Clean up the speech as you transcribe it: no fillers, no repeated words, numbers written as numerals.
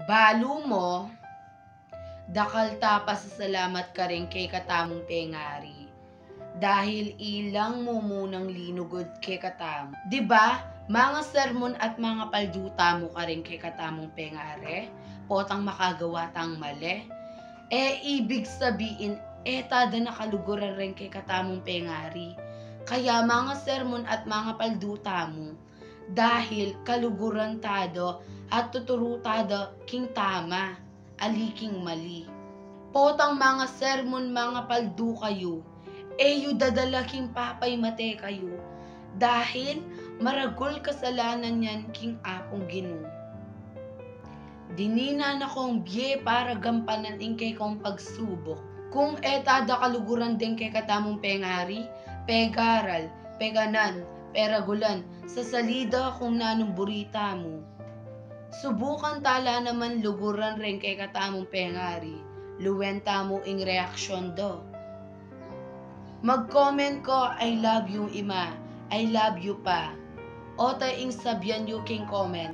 Balu mo, dakal ta pasasalamat ka rin kay katamong pengari. Dahil ilang mo munang linugod kay katamo. Diba, mga sermon at mga palduta mo ka rin kay katamong pengari, potang makagawa tang mali. Ibig sabihin, tada nakaluguran rin kay katamong pengari. Kaya mga sermon at mga palduta mo, dahil kaluguran tado at tuturo tado king tama, aliking mali. Potang mga sermon mga paldu kayo, yu dadala king papay mate kayo, dahil maragol kasalanan yan king akong Ginoo. Dinina na kong biye para gampanan kay kong pagsubok. Kung etada kaluguran din kay katamong pengari, pegaral, peganan, peragulan, sa salida kung nanumburita mo. Subukan tala naman luguran rin kay katamong pengari, luwenta mo ing reaksyon do. Mag-comment ko, I love you ima, I love you pa. O ing sabyan you king comment.